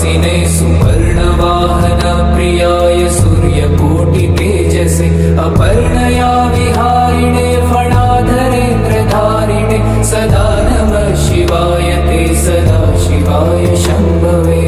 वासिने सुवर्णवाहन प्रियाय सूर्यकोटि तेजसे अपर्णया विहारिणे फणाधरेन्द्रधारिणे सदा नमः शिवाय ते सदा शिवाय शम्भवे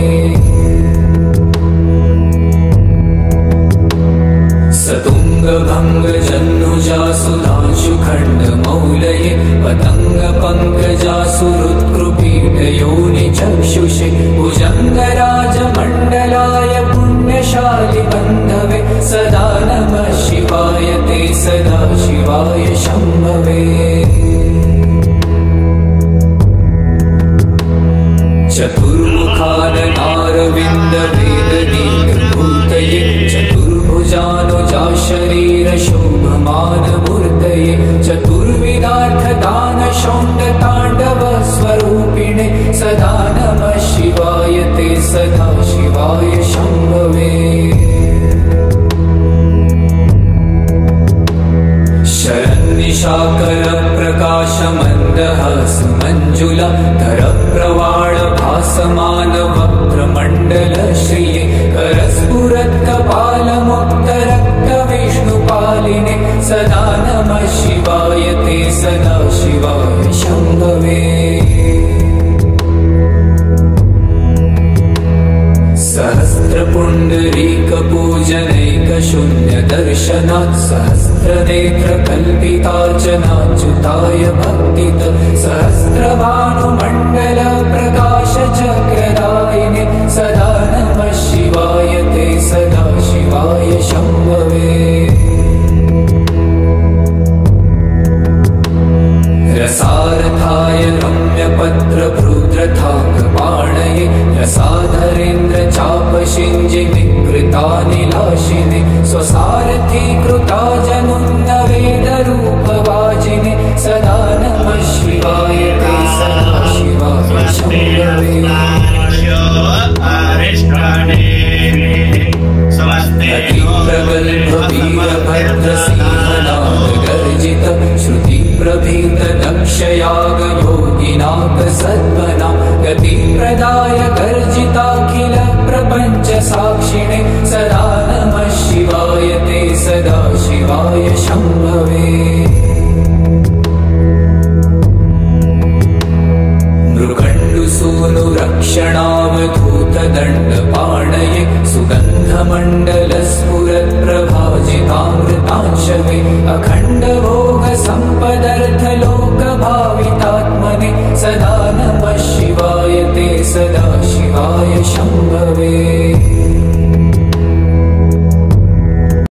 सतुङ्गभङ्ग जह्नुजासुधांशुखण्ड मौलये पतङ्ग पङ्कजासुहृत्कृपीठयोनि चक्षुषे भुजङ्गराजमण्डलाय पुण्यशालि बन्धवे सदा नमः शिवाय ते सदा शिवाय शम्भवे चतुर्मुखाननारविन्द वेददीर्घभूतये चतुर्भुजानुजा शरीर शोभमानमूर्तये चतुर्विधार्थदान शौण्डताण्डव स्वरूपिणे सदा नमः शिवाय ते सदा शिवाय शम्भवे शरन्निशाकर प्रकाशमन्दहास मञ्जुला धर प्रवाळ भासमान वक्त्रमण्डल श्रिये करस्फुरत्कपालमुक्त रक्त विष्णुपालिने सदा नमः शिवाय ते सदा शिवाय शम्भवे सहस्रपुण्डरीकपूजनैकशून्यदर्शनात् सहस्रनेत्रकल्पितार्चनाच्युताय भक्तित सहस्रभानुमण्डल प्रकाशचक्रदायिने सदा नमः शिवाय ते सदा शिवाय शम्भवे रसारथाय रम्यपत्रभृद्रथाकपाणये रसाधरेन्द्र चापशिञ्जि विकृतानिलाशिने स्वसारथी कृता जनुन्नवेदरूपवाजिने सदा नमः शिवाय ते सदा शिवाय शम्भवे अतिप्रगल्भवीरभद्रसिंहनादगर्जित श्रुतिप्रभीत दक्षयाग योगिनाथ सद्मना गतिप्रदाय गर्जिताखिल प्रपञ्च साक्षिणे सदा नमः शिवाय ते सदा शिवाय शम्भवे मृगण्डुसूनुरक्षणावधूतदण्डपाणये सुगन्धमण्डलस्फुरत्प्रभाजितामृतांशवे अखण्डभोगसम्पदर्थ